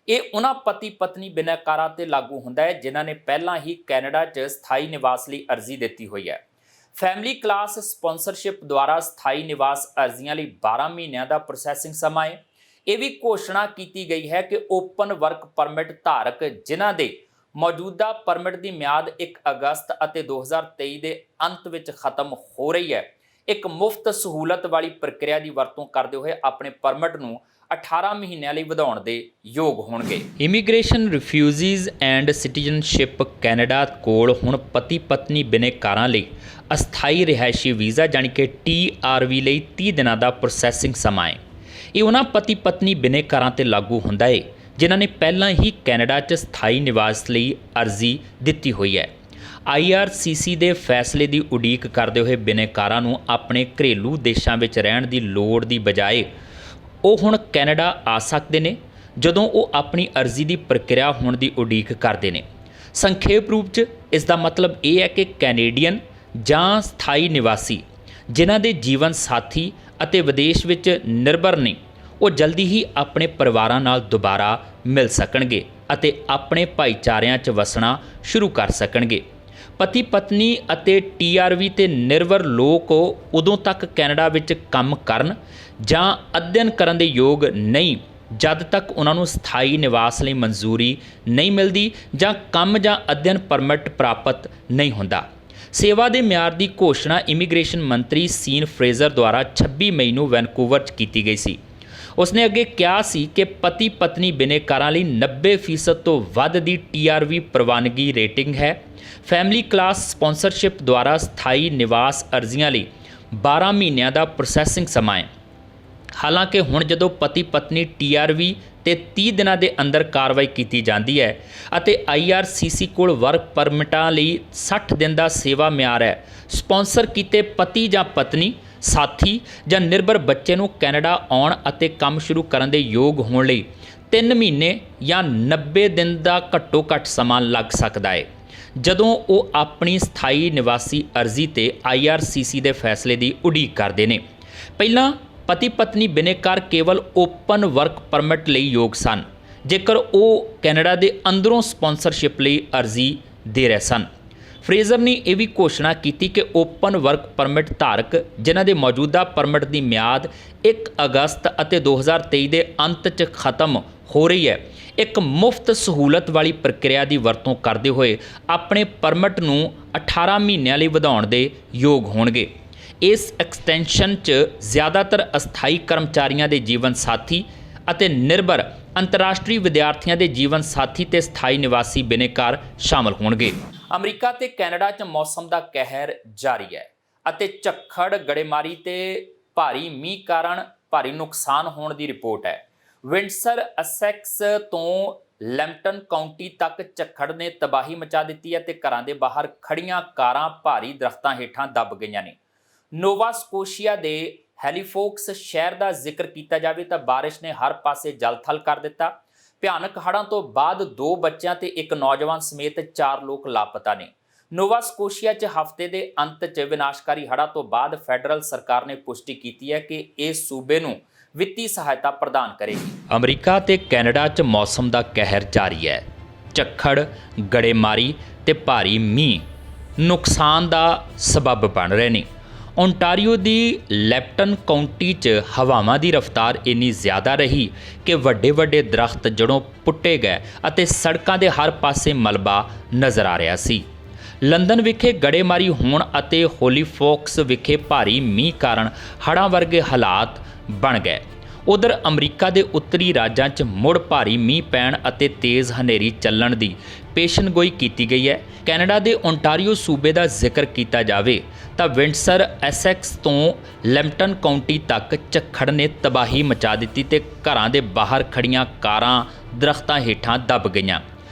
ਇਹ ਉਹਨਾਂ ਪਤੀ ਪਤਨੀ ਬਿਨੇਕਾਰਾਂ ਤੇ ਲਾਗੂ ਹੁੰਦਾ ਹੈ ਜਿਨ੍ਹਾਂ ਨੇ ਪਹਿਲਾਂ ਹੀ ਕੈਨੇਡਾ 'ਚ ਸਥਾਈ ਨਿਵਾਸ ਲਈ ਅਰਜ਼ੀ ਦਿੱਤੀ ਹੋਈ ਹੈ। ਫੈਮਿਲੀ ਕਲਾਸ ਸਪਾਂਸਰਸ਼ਿਪ ਦੁਆਰਾ ਸਥਾਈ ਨਿਵਾਸ ਅਰਜ਼ੀਆਂ ਲਈ 12 ਮਹੀਨਿਆਂ ਦਾ ਪ੍ਰੋਸੈਸਿੰਗ ਸਮਾਂ ਹੈ। ਇਹ ਵੀ ਘੋਸ਼ਣਾ ਕੀਤੀ ਗਈ ਹੈ ਕਿ ਓਪਨ ਵਰਕ ਪਰਮਿਟ ਧਾਰਕ ਜਿਨ੍ਹਾਂ ਦੇ ਮੌਜੂਦਾ ਪਰਮਿਟ ਦੀ ਮਿਆਦ 1 ਅਗਸਤ ਅਤੇ 2023 ਦੇ ਅੰਤ ਵਿੱਚ ਖਤਮ ਹੋ ਰਹੀ ਹੈ, ਇੱਕ ਮੁਫਤ ਸਹੂਲਤ ਵਾਲੀ ਪ੍ਰਕਿਰਿਆ ਦੀ ਵਰਤੋਂ ਕਰਦੇ ਹੋਏ ਆਪਣੇ ਪਰਮਿਟ ਨੂੰ 18 ਮਹੀਨਿਆਂ ਲਈ ਵਧਾਉਣ ਦੇ ਯੋਗ ਹੋਣਗੇ। Immigration refugees and citizenship Canada ਕੋਲ ਹੁਣ ਪਤੀ ਪਤਨੀ ਬਿਨੇਕਾਰਾਂ ਲਈ ਅਸਥਾਈ ਰਿਹਾਇਸ਼ੀ ਵੀਜ਼ਾ ਜਾਣੀ ਕਿ TRV ਲਈ 30 ਦਿਨਾਂ ਦਾ ਪ੍ਰੋਸੈਸਿੰਗ ਸਮਾਂ ਹੈ। ਇਹ ਉਹਨਾਂ ਪਤੀ ਪਤਨੀ ਬਿਨੇਕਾਰਾਂ ਤੇ ਲਾਗੂ ਹੁੰਦਾ ਹੈ ਜਿਨ੍ਹਾਂ ਨੇ ਪਹਿਲਾਂ ਹੀ ਕੈਨੇਡਾ 'ਚ ਸਥਾਈ ਨਿਵਾਸ ਲਈ ਅਰਜ਼ੀ ਦਿੱਤੀ ਹੋਈ ਹੈ। IRCC ਦੇ ਫੈਸਲੇ ਦੀ ਉਡੀਕ ਕਰਦੇ ਹੋਏ ਬਿਨੇਕਾਰਾਂ ਨੂੰ ਆਪਣੇ ਘਰੇਲੂ ਦੇਸ਼ਾਂ ਵਿੱਚ ਰਹਿਣ ਦੀ ਲੋੜ ਦੀ ਬਜਾਏ ਉਹ ਹੁਣ ਕੈਨੇਡਾ ਆ ਸਕਦੇ ਨੇ ਜਦੋਂ ਉਹ ਆਪਣੀ ਅਰਜ਼ੀ ਦੀ ਪ੍ਰਕਿਰਿਆ ਹੋਣ ਦੀ ਉਡੀਕ ਕਰਦੇ ਨੇ। ਸੰਖੇਪ ਰੂਪ 'ਚ ਇਸ ਦਾ ਮਤਲਬ ਇਹ ਹੈ ਕਿ ਕੈਨੇਡੀਅਨ ਜਾਂ ਸਥਾਈ ਨਿਵਾਸੀ ਜਿਨ੍ਹਾਂ ਦੇ ਜੀਵਨ ਸਾਥੀ ਅਤੇ ਵਿਦੇਸ਼ ਵਿੱਚ ਨਿਰਭਰ ਨੇ ਉਹ ਜਲਦੀ ਹੀ ਆਪਣੇ ਪਰਿਵਾਰਾਂ ਨਾਲ ਦੁਬਾਰਾ ਮਿਲ ਸਕਣਗੇ ਅਤੇ ਆਪਣੇ ਭਾਈਚਾਰਿਆਂ 'ਚ ਵਸਣਾ ਸ਼ੁਰੂ ਕਰ ਸਕਣਗੇ। ਪਤੀ ਪਤਨੀ ਅਤੇ TRV ਤੇ ਨਿਰਭਰ ਲੋਕ ਉਦੋਂ ਤੱਕ ਕੈਨੇਡਾ ਵਿੱਚ ਕੰਮ ਕਰਨ ਜਾਂ ਅਧਿਐਨ ਕਰਨ ਦੇ ਯੋਗ ਨਹੀਂ ਜਦ ਤੱਕ ਉਹਨਾਂ ਨੂੰ ਸਥਾਈ ਨਿਵਾਸ ਲਈ ਮਨਜ਼ੂਰੀ ਨਹੀਂ ਮਿਲਦੀ ਜਾਂ ਕੰਮ ਜਾਂ ਅਧਿਐਨ ਪਰਮਿਟ ਪ੍ਰਾਪਤ ਨਹੀਂ ਹੁੰਦਾ। ਸੇਵਾ ਦੇ ਮਿਆਰ ਦੀ ਘੋਸ਼ਣਾ ਇਮੀਗ੍ਰੇਸ਼ਨ ਮੰਤਰੀ ਸੀਨ ਫਰੇਜ਼ਰ ਦੁਆਰਾ 26 ਮਈ ਨੂੰ ਵੈਨਕੂਵਰ 'ਚ ਕੀਤੀ ਗਈ ਸੀ। ਉਸਨੇ ਅੱਗੇ ਕਿਹਾ ਸੀ ਕਿ ਪਤੀ ਪਤਨੀ ਬਿਨੇਕਾਰਾਂ ਲਈ 90% ਤੋਂ ਵੱਧ ਦੀ TRV ਪ੍ਰਵਾਨਗੀ ਰੇਟਿੰਗ ਹੈ। ਫੈਮਿਲੀ ਕਲਾਸ ਸਪਾਂਸਰਸ਼ਿਪ ਦੁਆਰਾ ਸਥਾਈ ਨਿਵਾਸ ਅਰਜ਼ੀਆਂ ਲਈ 12 ਮਹੀਨਿਆਂ ਦਾ ਪ੍ਰੋਸੈਸਿੰਗ ਸਮਾਂ ਹੈ। ਹਾਲਾਂਕਿ ਹੁਣ ਜਦੋਂ ਪਤੀ ਪਤਨੀ TRV ਤੇ 30 ਦਿਨਾਂ ਦੇ ਅੰਦਰ ਕਾਰਵਾਈ ਕੀਤੀ ਜਾਂਦੀ ਹੈ ਅਤੇ IRCC ਕੋਲ ਵਰਕ ਪਰਮਿਟਾਂ ਲਈ 60 ਦਿਨ ਦਾ ਸੇਵਾ ਮਿਆਰ ਹੈ, ਸਪਾਂਸਰ ਕੀਤੇ ਪਤੀ ਜਾਂ ਪਤਨੀ ਸਾਥੀ ਜਾਂ ਨਿਰਭਰ ਬੱਚੇ ਨੂੰ ਕੈਨੇਡਾ ਆਉਣ ਅਤੇ ਕੰਮ ਸ਼ੁਰੂ ਕਰਨ ਦੇ ਯੋਗ ਹੋਣ ਲਈ 3 ਮਹੀਨੇ ਜਾਂ 90 ਦਿਨ ਦਾ ਘੱਟੋ ਘੱਟ ਸਮਾਂ ਲੱਗ ਸਕਦਾ ਹੈ ਜਦੋਂ ਉਹ ਆਪਣੀ ਸਥਾਈ ਨਿਵਾਸੀ ਅਰਜ਼ੀ ਤੇ IRCC ਦੇ ਫੈਸਲੇ ਦੀ ਉਡੀਕ ਕਰਦੇ ਨੇ। ਪਹਿਲਾਂ ਪਤੀ ਪਤਨੀ ਬਿਨੇਕਾਰ ਕੇਵਲ ਓਪਨ ਵਰਕ ਪਰਮਿਟ ਲਈ ਯੋਗ ਸਨ ਜੇਕਰ ਉਹ ਕੈਨੇਡਾ ਦੇ ਅੰਦਰੋਂ ਸਪਾਂਸਰਸ਼ਿਪ ਲਈ ਅਰਜ਼ੀ ਦੇ ਰਹੇ ਸਨ। ਫਰੇਜ਼ਰ ਨੇ ਇਹ ਵੀ ਘੋਸ਼ਣਾ ਕੀਤੀ ਕਿ ਓਪਨ ਵਰਕ ਪਰਮਿਟ ਧਾਰਕ ਜਿਨ੍ਹਾਂ ਦੇ ਮੌਜੂਦਾ ਪਰਮਿਟ ਦੀ ਮਿਆਦ 1 ਅਗਸਤ ਅਤੇ 2023 ਦੇ ਅੰਤ 'ਚ ਖਤਮ ਹੋ ਰਹੀ ਹੈ, ਇੱਕ ਮੁਫਤ ਸਹੂਲਤ ਵਾਲੀ ਪ੍ਰਕਿਰਿਆ ਦੀ ਵਰਤੋਂ ਕਰਦੇ ਹੋਏ ਆਪਣੇ ਪਰਮਿਟ ਨੂੰ 18 ਮਹੀਨਿਆਂ ਲਈ ਵਧਾਉਣ ਦੇ ਯੋਗ ਹੋਣਗੇ। ਇਸ ਐਕਸਟੈਂਸ਼ਨ 'ਚ ਜ਼ਿਆਦਾਤਰ ਅਸਥਾਈ ਕਰਮਚਾਰੀਆਂ ਦੇ ਜੀਵਨ ਸਾਥੀ ਅਤੇ ਨਿਰਭਰ ਅੰਤਰਰਾਸ਼ਟਰੀ ਵਿਦਿਆਰਥੀਆਂ ਦੇ ਜੀਵਨ ਸਾਥੀ ਤੇ ਸਥਾਈ ਨਿਵਾਸੀ ਬਿਨੇਕਾਰ ਸ਼ਾਮਲ ਹੋਣਗੇ। ਅਮਰੀਕਾ ਤੇ ਕੈਨੇਡਾ 'ਚ ਮੌਸਮ ਦਾ ਕਹਿਰ ਜਾਰੀ ਹੈ ਅਤੇ ਝੱਖੜ, ਗੜੇਮਾਰੀ ਤੇ ਭਾਰੀ ਮੀਂਹ ਕਾਰਨ ਭਾਰੀ ਨੁਕਸਾਨ ਹੋਣ ਦੀ ਰਿਪੋਰਟ ਹੈ। ਵਿੰਡਸਰ, ਐਸੈਕਸ ਤੋਂ ਲੈਂਪਟਨ ਕਾਉਂਟੀ ਤੱਕ ਝੱਖੜ ਨੇ ਤਬਾਹੀ ਮਚਾ ਦਿੱਤੀ ਹੈ ਤੇ ਘਰਾਂ ਦੇ ਬਾਹਰ ਖੜੀਆਂ ਕਾਰਾਂ ਭਾਰੀ ਦਰਖਤਾਂ ਹੇਠਾਂ ਦਬ ਗਈਆਂ ਨੇ। ਨੋਵਾ ਸਕੋਸ਼ੀਆ ਦੇ ਹੈਲੀਫੋਕਸ ਸ਼ਹਿਰ ਦਾ ਜ਼ਿਕਰ ਕੀਤਾ ਜਾਵੇ ਤਾਂ ਬਾਰਿਸ਼ ਨੇ ਹਰ ਪਾਸੇ ਜਲ-ਥਲ ਕਰ ਦਿੱਤਾ। ਭਿਆਨਕ ਹੜ੍ਹਾਂ ਤੋਂ ਬਾਅਦ 2 ਬੱਚਿਆਂ ਤੇ ਇੱਕ ਨੌਜਵਾਨ ਸਮੇਤ 4 ਲੋਕ ਲਾਪਤਾ ਨੇ। ਨੋਵਾ ਸਕੋਸ਼ੀਆ 'ਚ ਹਫ਼ਤੇ ਦੇ ਅੰਤ 'ਚ ਵਿਨਾਸ਼ਕਾਰੀ ਹੜ੍ਹਾਂ ਤੋਂ ਬਾਅਦ ਫੈਡਰਲ ਸਰਕਾਰ ਨੇ ਪੁਸ਼ਟੀ ਕੀਤੀ ਹੈ ਕਿ ਇਹ ਸੂਬੇ ਨੂੰ ਵਿੱਤੀ ਸਹਾਇਤਾ ਪ੍ਰਦਾਨ ਕਰੇਗੀ। ਅਮਰੀਕਾ ਤੇ ਕੈਨੇਡਾ 'ਚ ਮੌਸਮ ਦਾ ਕਹਿਰ ਜਾਰੀ ਹੈ। ਝੱਖੜ, ਗੜੇਮਾਰੀ ਤੇ ਭਾਰੀ ਮੀਂਹ ਨੁਕਸਾਨ ਦਾ ਸਬੱਬ ਬਣ ਰਹੇ ਨੇ। ਓਨਟਾਰੀਓ ਦੀ ਲੈਂਪਟਨ ਕਾਉਂਟੀ 'ਚ ਹਵਾਵਾਂ ਦੀ ਰਫ਼ਤਾਰ ਇੰਨੀ ਜ਼ਿਆਦਾ ਰਹੀ ਕਿ ਵੱਡੇ ਦਰਖਤ ਜੜੋਂ ਪੁੱਟੇ ਗਏ ਅਤੇ ਸੜਕਾਂ ਦੇ ਹਰ ਪਾਸੇ ਮਲਬਾ ਨਜ਼ਰ ਆ ਰਿਹਾ ਸੀ। ਲੰਡਨ ਵਿਖੇ ਗੜੇਮਾਰੀ ਹੋਣ ਅਤੇ ਹੋਲੀਫੋਕਸ ਵਿਖੇ ਭਾਰੀ ਮੀਂਹ ਕਾਰਨ ਹੜ੍ਹਾਂ ਵਰਗੇ ਹਾਲਾਤ ਬਣ ਗਏ। ਉਧਰ ਅਮਰੀਕਾ ਦੇ ਉੱਤਰੀ ਰਾਜਾਂ 'ਚ ਮੁੜ ਭਾਰੀ ਮੀਂਹ ਪੈਣ ਅਤੇ ਤੇਜ਼ ਹਨੇਰੀ ਚੱਲਣ ਦੀ ਪੇਸ਼ਨਗੋਈ ਕੀਤੀ ਗਈ ਹੈ। ਕੈਨੇਡਾ ਦੇ ਓਨਟਾਰੀਓ ਸੂਬੇ ਦਾ ਜ਼ਿਕਰ ਕੀਤਾ ਜਾਵੇ ਤਾਂ ਵਿੰਡਸਰ, ਐਸੈਕਸ ਤੋਂ ਲੈਂਪਟਨ ਕਾਉਂਟੀ ਤੱਕ ਝੱਖੜ ਨੇ ਤਬਾਹੀ ਮਚਾ ਦਿੱਤੀ ਤੇ ਘਰਾਂ ਦੇ ਬਾਹਰ ਖੜੀਆਂ ਕਾਰਾਂ ਦਰਖਤਾਂ ਹੇਠਾਂ ਦਬ ਗਈਆਂ।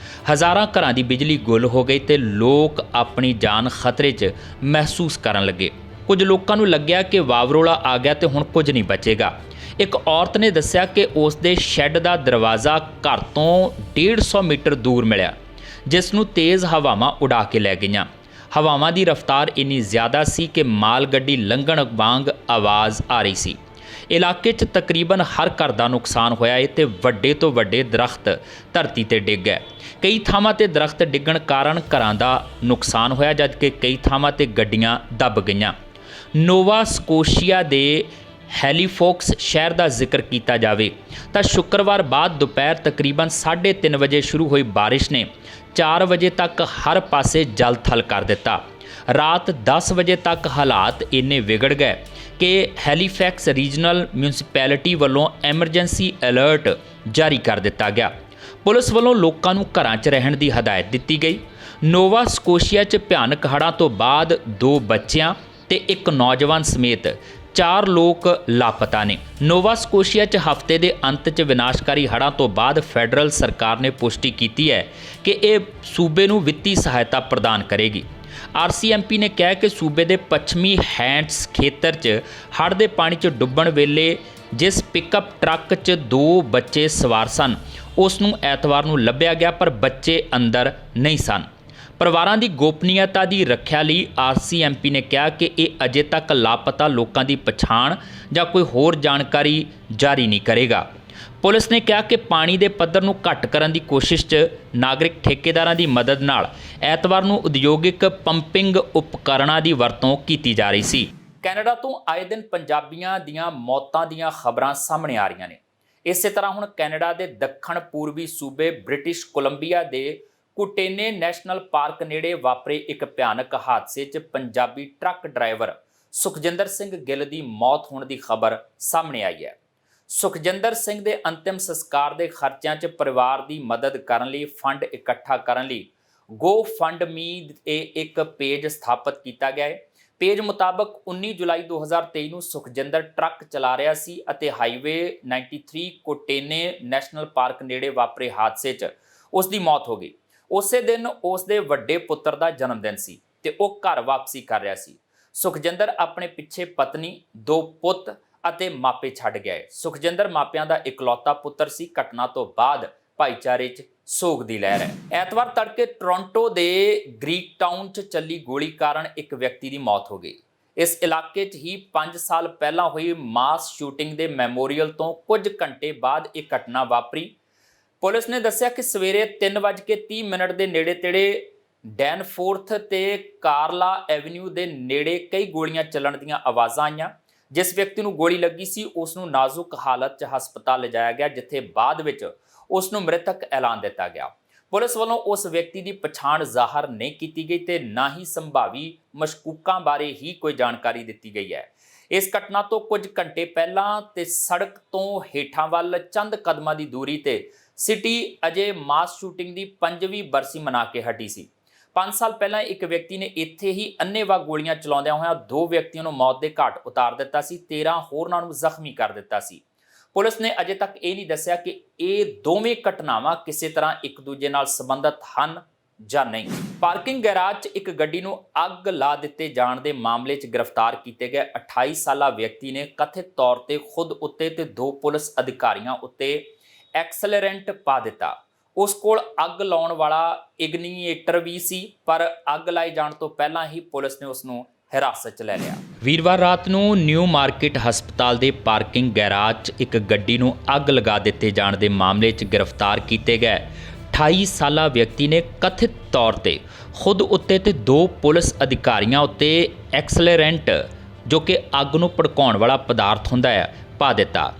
ਹਜ਼ਾਰਾਂ ਘਰਾਂ ਦੀ ਬਿਜਲੀ ਗੁੱਲ ਹੋ ਗਈ ਤੇ ਲੋਕ ਆਪਣੀ ਜਾਨ ਖਤਰੇ 'ਚ ਮਹਿਸੂਸ ਕਰਨ ਲੱਗੇ। ਕੁਝ ਲੋਕਾਂ ਨੂੰ ਲੱਗਿਆ ਕਿ ਵਾਵਰੋਲਾ ਆ ਗਿਆ ਤੇ ਹੁਣ ਕੁਝ ਨਹੀਂ ਬਚੇਗਾ। ਇੱਕ ਔਰਤ ਨੇ ਦੱਸਿਆ ਕਿ ਉਸ ਦੇ ਸ਼ੈੱਡ ਦਾ ਦਰਵਾਜ਼ਾ ਘਰ ਤੋਂ 150 ਮੀਟਰ ਦੂਰ ਮਿਲਿਆ ਜਿਸ ਨੂੰ ਤੇਜ਼ ਹਵਾਵਾਂ ਉਡਾ ਕੇ ਲੈ ਗਈਆਂ। ਹਵਾਵਾਂ ਦੀ ਰਫ਼ਤਾਰ ਇੰਨੀ ਜ਼ਿਆਦਾ ਸੀ ਕਿ ਮਾਲ ਗੱਡੀ ਲੰਘਣ ਵਾਂਗ ਆਵਾਜ਼ ਆ ਰਹੀ ਸੀ। ਇਲਾਕੇ 'ਚ ਤਕਰੀਬਨ ਹਰ ਘਰ ਦਾ ਨੁਕਸਾਨ ਹੋਇਆ ਹੈ ਤੇ ਵੱਡੇ ਤੋਂ ਵੱਡੇ ਦਰਖਤ ਧਰਤੀ ਤੇ ਡਿੱਗ ਗਏ। ਕਈ ਥਾਵਾਂ ਤੇ ਦਰਖਤ ਡਿੱਗਣ ਕਾਰਨ ਘਰਾਂ ਦਾ ਨੁਕਸਾਨ ਹੋਇਆ ਜਦਕਿ ਕਈ ਥਾਵਾਂ ਤੇ ਗੱਡੀਆਂ ਦਬ ਗਈਆਂ। ਨੋਵਾ ਸਕੋਸ਼ੀਆ ਦੇ ਹੈਲੀਫੋਕਸ ਸ਼ਹਿਰ ਦਾ ਜ਼ਿਕਰ ਕੀਤਾ ਜਾਵੇ ਤਾਂ ਸ਼ੁੱਕਰਵਾਰ ਬਾਅਦ ਦੁਪਹਿਰ ਤਕਰੀਬਨ 3:30 ਵਜੇ ਸ਼ੁਰੂ ਹੋਈ ਬਾਰਿਸ਼ ਨੇ 4 ਵਜੇ ਤੱਕ ਹਰ ਪਾਸੇ ਜਲ-ਥਲ ਕਰ ਦਿੱਤਾ। ਰਾਤ 10 ਵਜੇ ਤੱਕ ਹਾਲਾਤ ਇੰਨੇ ਵਿਗੜ ਗਏ ਕਿ ਹੈਲੀਫੈਕਸ ਰੀਜਨਲ ਮਿਊਨਿਸਪੈਲਿਟੀ ਵੱਲੋਂ ਐਮਰਜੈਂਸੀ ਅਲਰਟ ਜਾਰੀ ਕਰ ਦਿੱਤਾ ਗਿਆ। ਪੁਲਿਸ ਵੱਲੋਂ ਲੋਕਾਂ ਨੂੰ ਘਰਾਂ 'ਚ ਰਹਿਣ ਦੀ ਹਦਾਇਤ ਦਿੱਤੀ ਗਈ। ਨੋਵਾ ਸਕੋਸ਼ੀਆ 'ਚ ਭਿਆਨਕ ਹੜ੍ਹਾਂ ਤੋਂ ਬਾਅਦ 2 ਬੱਚਿਆਂ ਤੇ ਇੱਕ ਨੌਜਵਾਨ ਸਮੇਤ 4 ਲੋਕ ਲਾਪਤਾ ਨੇ। ਨੋਵਾ ਸਕੋਸ਼ੀਆ 'ਚ ਹਫ਼ਤੇ ਦੇ ਅੰਤ 'ਚ ਵਿਨਾਸ਼ਕਾਰੀ ਹੜ੍ਹਾਂ ਤੋਂ ਬਾਅਦ ਫੈਡਰਲ ਸਰਕਾਰ ਨੇ ਪੁਸ਼ਟੀ ਕੀਤੀ ਹੈ ਕਿ ਇਹ ਸੂਬੇ ਨੂੰ ਵਿੱਤੀ ਸਹਾਇਤਾ ਪ੍ਰਦਾਨ ਕਰੇਗੀ। RCMP ਨੇ ਕਿਹਾ ਕਿ ਸੂਬੇ ਦੇ ਪੱਛਮੀ ਹੈਂਡਸ ਖੇਤਰ 'ਚ ਹੜ੍ਹ ਦੇ ਪਾਣੀ 'ਚ ਡੁੱਬਣ ਵੇਲੇ ਜਿਸ ਪਿਕਅਪ ਟਰੱਕ 'ਚ 2 ਬੱਚੇ ਸਵਾਰ ਸਨ ਉਸ ਨੂੰ ਐਤਵਾਰ ਨੂੰ ਲੱਭਿਆ ਗਿਆ ਪਰ ਬੱਚੇ ਅੰਦਰ ਨਹੀਂ ਸਨ। ਪਰਿਵਾਰਾਂ ਦੀ ਗੋਪਨੀयता ਦੀ ਰੱਖਿਆ ਲਈ ਆਰਸੀਐਮਪੀ ਨੇ ਕਿਹਾ ਕਿ ਇਹ ਅਜੇ ਤੱਕ ਲਾਪਤਾ ਲੋਕਾਂ ਦੀ ਪਛਾਣ ਜਾਂ ਕੋਈ ਹੋਰ ਜਾਣਕਾਰੀ ਜਾਰੀ ਨਹੀਂ ਕਰੇਗਾ। ਪੁਲਿਸ ਨੇ ਕਿਹਾ ਕਿ ਪਾਣੀ ਦੇ ਪੱਧਰ ਨੂੰ ਘੱਟ ਕਰਨ ਦੀ ਕੋਸ਼ਿਸ਼ 'ਚ ਨਾਗਰਿਕ ਠੇਕੇਦਾਰਾਂ ਦੀ ਮਦਦ ਨਾਲ ਐਤਵਾਰ ਨੂੰ ਉਦਯੋਗਿਕ ਪੰਪਿੰਗ ਉਪਕਰਨਾਂ ਦੀ ਵਰਤੋਂ ਕੀਤੀ ਜਾ ਰਹੀ ਸੀ। ਕੈਨੇਡਾ ਤੋਂ ਆਏ ਦਿਨ ਪੰਜਾਬੀਆਂ ਦੀਆਂ ਮੌਤਾਂ ਦੀਆਂ ਖਬਰਾਂ ਸਾਹਮਣੇ ਆ ਰਹੀਆਂ ਨੇ। ਇਸੇ ਤਰ੍ਹਾਂ ਹੁਣ ਕੈਨੇਡਾ ਦੇ ਦੱਖਣ ਪੂਰਬੀ ਸੂਬੇ ਬ੍ਰਿਟਿਸ਼ ਕੋਲੰਬੀਆ ਦੇ ਕੁਟੇਨੇ ਨੈਸ਼ਨਲ ਪਾਰਕ ਨੇੜੇ ਵਾਪਰੇ ਇੱਕ ਭਿਆਨਕ ਹਾਦਸੇ 'ਚ ਪੰਜਾਬੀ ਟਰੱਕ ਡਰਾਈਵਰ ਸੁਖਜਿੰਦਰ ਸਿੰਘ ਗਿੱਲ ਦੀ ਮੌਤ ਹੋਣ ਦੀ ਖਬਰ ਸਾਹਮਣੇ ਆਈ ਹੈ। ਸੁਖਜਿੰਦਰ ਸਿੰਘ ਦੇ ਅੰਤਿਮ ਸੰਸਕਾਰ ਦੇ ਖਰਚਿਆਂ 'ਚ ਪਰਿਵਾਰ ਦੀ ਮਦਦ ਕਰਨ ਲਈ ਫੰਡ ਇਕੱਠਾ ਕਰਨ ਲਈ GoFundMe ਇਹ ਇੱਕ ਪੇਜ ਸਥਾਪਿਤ ਕੀਤਾ ਗਿਆ ਹੈ। ਪੇਜ ਮੁਤਾਬਕ 19 ਜੁਲਾਈ 2023 ਨੂੰ ਸੁਖਜਿੰਦਰ ਟਰੱਕ ਚਲਾ ਰਿਹਾ ਸੀ ਅਤੇ ਹਾਈਵੇ 93 ਕੋਟੇਨੇ ਨੈਸ਼ਨਲ ਪਾਰਕ ਨੇੜੇ ਵਾਪਰੇ ਹਾਦਸੇ 'ਚ ਉਸ ਦੀ ਮੌਤ ਹੋ ਗਈ। ਉਸੇ ਦਿਨ ਉਸ ਦੇ ਵੱਡੇ ਪੁੱਤਰ ਦਾ ਜਨਮ ਦਿਨ ਸੀ ਤੇ ਉਹ ਘਰ ਵਾਪਸੀ ਕਰ ਰਿਹਾ ਸੀ। ਸੁਖਜਿੰਦਰ ਆਪਣੇ ਪਿੱਛੇ ਪਤਨੀ, 2 ਪੁੱਤ ਅਤੇ ਮਾਪੇ ਛੱਡ ਗਿਆ ਹੈ। ਸੁਖਜਿੰਦਰ ਮਾਪਿਆਂ ਦਾ ਇਕਲੌਤਾ ਪੁੱਤਰ ਸੀ। ਘਟਨਾ ਤੋਂ ਬਾਅਦ ਭਾਈਚਾਰੇ 'ਚ ਸੋਗ ਦੀ ਲਹਿਰ ਹੈ। ਐਤਵਾਰ ਤੜਕੇ ਟੋਰਾਂਟੋ ਦੇ ਗ੍ਰੀਕ ਟਾਊਨ 'ਚ ਚੱਲੀ ਗੋਲੀ ਕਾਰਨ ਇੱਕ ਵਿਅਕਤੀ ਦੀ ਮੌਤ ਹੋ ਗਈ। ਇਸ ਇਲਾਕੇ 'ਚ ਹੀ 5 ਸਾਲ ਪਹਿਲਾਂ ਹੋਈ ਮਾਸ ਸ਼ੂਟਿੰਗ ਦੇ ਮੈਮੋਰੀਅਲ ਤੋਂ ਕੁਝ ਘੰਟੇ ਬਾਅਦ ਇਹ ਘਟਨਾ ਵਾਪਰੀ। ਪੁਲਿਸ ਨੇ ਦੱਸਿਆ ਕਿ ਸਵੇਰੇ 3:30 ਦੇ ਨੇੜੇ-ਤੇੜੇ ਡੈਨਫੋਰਥ ਤੇ ਕਾਰਲਾ ਐਵਨਿਊ ਦੇ ਨੇੜੇ ਕਈ ਗੋਲੀਆਂ ਚੱਲਣ ਦੀਆਂ ਆਵਾਜ਼ਾਂ ਆਈਆਂ। ਜਿਸ ਵਿਅਕਤੀ ਨੂੰ ਗੋਲੀ ਲੱਗੀ ਸੀ ਉਸ ਨੂੰ ਨਾਜ਼ੁਕ ਹਾਲਤ 'ਚ ਹਸਪਤਾਲ ਲਿਜਾਇਆ ਗਿਆ, ਜਿੱਥੇ ਬਾਅਦ ਵਿੱਚ ਉਸ ਨੂੰ ਮ੍ਰਿਤਕ ਐਲਾਨ ਦਿੱਤਾ ਗਿਆ। ਪੁਲਿਸ ਵੱਲੋਂ ਉਸ ਵਿਅਕਤੀ ਦੀ ਪਛਾਣ ਜ਼ਾਹਰ ਨਹੀਂ ਕੀਤੀ ਗਈ ਤੇ ਨਾ ਹੀ ਸੰਭਾਵੀ ਮਸ਼ਕੂਕਾਂ ਬਾਰੇ ਹੀ ਕੋਈ ਜਾਣਕਾਰੀ ਦਿੱਤੀ ਗਈ ਹੈ। ਇਸ ਘਟਨਾ ਤੋਂ ਕੁਝ ਘੰਟੇ ਪਹਿਲਾਂ ਤੇ ਸੜਕ ਤੋਂ ਹੇਠਾਂ ਵੱਲ ਚੰਦ ਕਦਮਾਂ ਦੀ ਦੂਰੀ ਤੇ ਸਿਟੀ ਅਜੇ ਮਾਸ ਸ਼ੂਟਿੰਗ ਦੀ 5ਵੀਂ ਬਰਸੀ ਮਨਾ ਕੇ ਹਟੀ ਸੀ। 5 ਸਾਲ ਪਹਿਲਾਂ ਇੱਕ ਵਿਅਕਤੀ ਨੇ ਇੱਥੇ ਹੀ ਅੰਨ੍ਹੇਵਾਹ ਗੋਲੀਆਂ ਚਲਾਉਂਦਿਆਂ ਹੋਇਆਂ 2 ਵਿਅਕਤੀਆਂ ਨੂੰ ਮੌਤ ਦੇ ਘਾਟ ਉਤਾਰ ਦਿੱਤਾ ਸੀ, 13 ਹੋਰਨਾਂ ਨੂੰ ਜ਼ਖਮੀ ਕਰ ਦਿੱਤਾ ਸੀ। ਪੁਲਿਸ ਨੇ ਅਜੇ ਤੱਕ ਇਹ ਨਹੀਂ ਦੱਸਿਆ ਕਿ ਇਹ ਦੋਵੇਂ ਘਟਨਾਵਾਂ ਕਿਸੇ ਤਰ੍ਹਾਂ ਇੱਕ ਦੂਜੇ ਨਾਲ ਸੰਬੰਧਿਤ ਹਨ ਜਾਂ ਨਹੀਂ। ਪਾਰਕਿੰਗ ਗੈਰਾਜ 'ਚ ਇੱਕ ਗੱਡੀ ਨੂੰ ਅੱਗ ਲਾ ਦਿੱਤੇ ਜਾਣ ਦੇ ਮਾਮਲੇ 'ਚ ਗ੍ਰਿਫਤਾਰ ਕੀਤੇ ਗਏ 28 ਸਾਲਾ ਵਿਅਕਤੀ ਨੇ ਕਥਿਤ ਤੌਰ ਤੇ ਖੁਦ ਉੱਤੇ ਤੇ 2 ਪੁਲਿਸ ਅਧਿਕਾਰੀਆਂ ਉੱਤੇ ਐਕਸਲਰੈਂਟ ਪਾ ਦਿੱਤਾ। ਉਸ ਕੋਲ ਅੱਗ ਲਾਉਣ ਵਾਲਾ ਇਗਨੀਏਟਰ ਵੀ ਸੀ, ਪਰ ਅੱਗ ਲਾਏ ਜਾਣ ਤੋਂ ਪਹਿਲਾਂ ਹੀ ਪੁਲਿਸ ਨੇ ਉਸ ਨੂੰ ਹਿਰਾਸਤ 'ਚ ਲੈ ਲਿਆ। ਵੀਰਵਾਰ ਰਾਤ ਨੂੰ ਨਿਊ ਮਾਰਕੀਟ ਹਸਪਤਾਲ ਦੇ ਪਾਰਕਿੰਗ ਗੈਰਾਜ 'ਚ ਇੱਕ ਗੱਡੀ ਨੂੰ ਅੱਗ ਲਗਾ ਦਿੱਤੇ ਜਾਣ ਦੇ ਮਾਮਲੇ 'ਚ ਗ੍ਰਿਫਤਾਰ ਕੀਤੇ ਗਏ 28 ਸਾਲਾ ਵਿਅਕਤੀ ਨੇ ਕਥਿਤ ਤੌਰ ਤੇ ਖੁਦ ਉੱਤੇ ਤੇ 2 ਪੁਲਿਸ ਅਧਿਕਾਰੀਆਂ ਉੱਤੇ ਐਕਸਲਰੈਂਟ, ਜੋ ਕਿ ਅੱਗ ਨੂੰ ਭੜਕਾਉਣ ਵਾਲਾ ਪਦਾਰਥ ਹੁੰਦਾ ਹੈ, ਪਾ ਦਿੱਤਾ।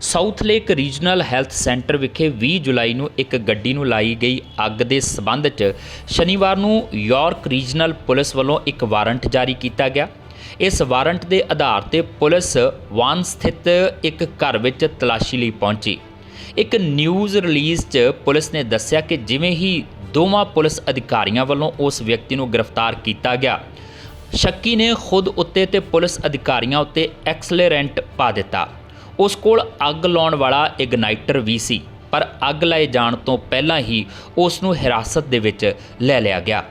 South lake regional health centre ਵਿਖੇ 20 ਜੁਲਾਈ ਨੂੰ ਇੱਕ ਗੱਡੀ ਨੂੰ ਲਾਈ ਗਈ ਅੱਗ ਦੇ ਸਬੰਧ 'ਚ ਸ਼ਨੀਵਾਰ ਨੂੰ ਯਾਰਕ ਰੀਜਨਲ ਪੁਲਿਸ ਵੱਲੋਂ ਇੱਕ ਵਾਰੰਟ ਜਾਰੀ ਕੀਤਾ ਗਿਆ। ਇਸ ਵਾਰੰਟ ਦੇ ਆਧਾਰ ਤੇ ਪੁਲਿਸ ਵਾਨ ਸਥਿਤ ਇੱਕ ਘਰ ਵਿੱਚ ਤਲਾਸ਼ੀ ਲਈ ਪਹੁੰਚੀ। ਇੱਕ ਨਿਊਜ਼ ਰਿਲੀਜ਼ 'ਚ ਪੁਲਿਸ ਨੇ ਦੱਸਿਆ ਕਿ ਜਿਵੇਂ ਹੀ ਦੋਵਾਂ ਪੁਲਿਸ ਅਧਿਕਾਰੀਆਂ ਵੱਲੋਂ ਉਸ ਵਿਅਕਤੀ ਨੂੰ ਗ੍ਰਿਫਤਾਰ ਕੀਤਾ ਗਿਆ, ਸ਼ੱਕੀ ਨੇ ਖੁਦ ਉੱਤੇ ਤੇ ਪੁਲਿਸ ਅਧਿਕਾਰੀਆਂ ਉੱਤੇ ਐਕਸਲਰੈਂਟ ਪਾ ਦਿੱਤਾ। ਉਸ ਕੋਲ ਅੱਗ ਲਾਉਣ ਵਾਲਾ ਇਗਨਾਈਟਰ ਵੀ ਸੀ, ਪਰ ਅੱਗ ਲਾਏ ਜਾਣ ਤੋਂ ਪਹਿਲਾਂ ਹੀ ਉਸ ਨੂੰ ਹਿਰਾਸਤ ਦੇ ਵਿੱਚ ਲੈ ਲਿਆ ਗਿਆ।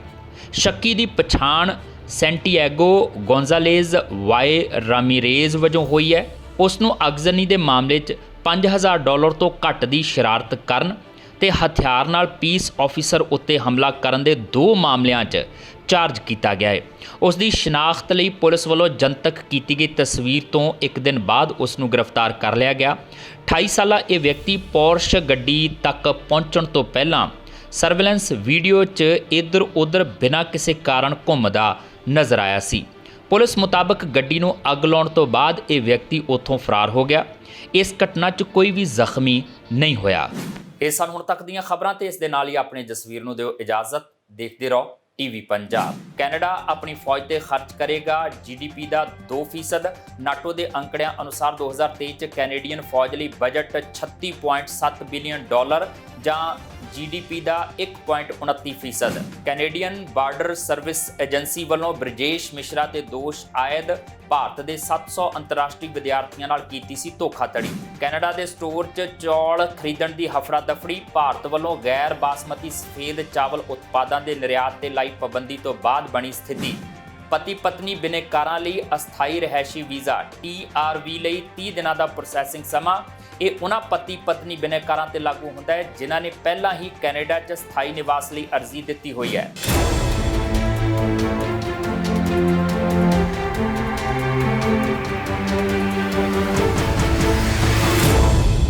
ਸ਼ੱਕੀ ਦੀ ਪਛਾਣ ਸੈਂਟੀਐਗੋ ਗੋਂਜ਼ਾਲੇਜ਼ ਵਾਏ ਰਾਮੀਰੇਜ਼ ਵਜੋਂ ਹੋਈ ਹੈ। ਉਸ ਨੂੰ ਅਗਜ਼ਨੀ ਦੇ ਮਾਮਲੇ 'ਚ $5000 ਤੋਂ ਘੱਟ ਦੀ ਸ਼ਰਾਰਤ ਕਰਨ ਤੇ ਹਥਿਆਰ ਨਾਲ ਪੀਸ ਆਫੀਸਰ ਉੱਤੇ ਹਮਲਾ ਕਰਨ ਦੇ 2 ਮਾਮਲਿਆਂ 'ਚ ਚਾਰਜ ਕੀਤਾ ਗਿਆ ਹੈ। ਉਸ ਦੀ ਸ਼ਨਾਖਤ ਲਈ ਪੁਲਿਸ ਵੱਲੋਂ ਜਨਤਕ ਕੀਤੀ ਗਈ ਤਸਵੀਰ ਤੋਂ ਇੱਕ ਦਿਨ ਬਾਅਦ ਉਸ ਨੂੰ ਗ੍ਰਿਫਤਾਰ ਕਰ ਲਿਆ ਗਿਆ। 28 ਸਾਲਾ ਇਹ ਵਿਅਕਤੀ ਪੋਰਸ਼ ਗੱਡੀ ਤੱਕ ਪਹੁੰਚਣ ਤੋਂ ਪਹਿਲਾਂ ਸਰਵੇਲੈਂਸ ਵੀਡੀਓ 'ਚ ਇੱਧਰ ਉੱਧਰ ਬਿਨਾਂ ਕਿਸੇ ਕਾਰਨ ਘੁੰਮਦਾ ਨਜ਼ਰ ਆਇਆ ਸੀ। ਪੁਲਿਸ ਮੁਤਾਬਕ ਗੱਡੀ ਨੂੰ ਅੱਗ ਲਾਉਣ ਤੋਂ ਬਾਅਦ ਇਹ ਵਿਅਕਤੀ ਉੱਥੋਂ ਫਰਾਰ ਹੋ ਗਿਆ। ਇਸ ਘਟਨਾ 'ਚ ਕੋਈ ਵੀ ਜ਼ਖਮੀ ਨਹੀਂ ਹੋਇਆ। ਇਹ ਸਨ ਹੁਣ ਤੱਕ ਦੀਆਂ ਖਬਰਾਂ ਤੇ ਇਸ ਦੇ ਨਾਲ ਹੀ ਆਪਣੇ ਜਸਵੀਰ ਨੂੰ ਦਿਓ ਇਜਾਜ਼ਤ। ਦੇਖਦੇ ਰਹੋ ਟੀਵੀ ਪੰਜਾਬ। ਕੈਨੇਡਾ ਆਪਣੀ ਫੌਜ ਤੇ ਖਰਚ ਕਰੇਗਾ GDP ਦਾ 2%। ਨਾਟੋ ਦੇ ਅੰਕੜਿਆਂ ਅਨੁਸਾਰ 2023 ਚ ਕੈਨੇਡੀਅਨ ਫੌਜ ਲਈ ਬਜਟ $36.7 ਬਿਲੀਅਨ ਜਾਂ GDP ਦਾ 1.29%। ਕੈਨੇਡੀਅਨ ਬਾਰਡਰ ਸਰਵਿਸ ਏਜੰਸੀ ਵੱਲੋਂ ਬ੍ਰਿਜੇਸ਼ ਮਿਸ਼ਰਾ ਤੇ ਦੋਸ਼ ਆਇਦ ਭਾਰਤ ਦੇ 700 ਅੰਤਰਰਾਸ਼ਟਰੀ ਵਿਦਿਆਰਥੀਆਂ ਨਾਲ ਕੀਤੀ ਸੀ ਧੋਖਾਧੜੀ। ਕੈਨੇਡਾ ਦੇ ਸਟੋਰ 'ਚ ਚੌਲ ਖਰੀਦਣ ਦੀ ਹਫੜਾ ਦਫੜੀ। ਭਾਰਤ ਵੱਲੋਂ ਗੈਰ ਬਾਸਮਤੀ ਸਫੇਦ ਚਾਵਲ ਉਤਪਾਦਾਂ ਦੇ ਨਿਰਯਾਤ ਤੇ ਲਾਈ ਪਾਬੰਦੀ ਤੋਂ ਬਾਅਦ ਬਣੀ ਸਥਿਤੀ। ਪਤੀ ਪਤਨੀ ਬਿਨੇਕਾਰਾਂ ਲਈ ਅਸਥਾਈ ਰਿਹਾਇਸ਼ੀ ਵੀਜ਼ਾ TRV ਲਈ 30 ਦਿਨਾਂ ਦਾ ਪ੍ਰੋਸੈਸਿੰਗ ਸਮਾਂ। ਇਹ ਉਹਨਾਂ ਪਤੀ ਪਤਨੀ ਬਿਨੈਕਾਰਾਂ ਤੇ ਲਾਗੂ ਹੁੰਦਾ ਹੈ ਜਿਨ੍ਹਾਂ ਨੇ ਪਹਿਲਾਂ ਹੀ ਕੈਨੇਡਾ 'ਚ ਸਥਾਈ ਨਿਵਾਸ ਲਈ ਅਰਜ਼ੀ ਦਿੱਤੀ ਹੋਈ ਹੈ।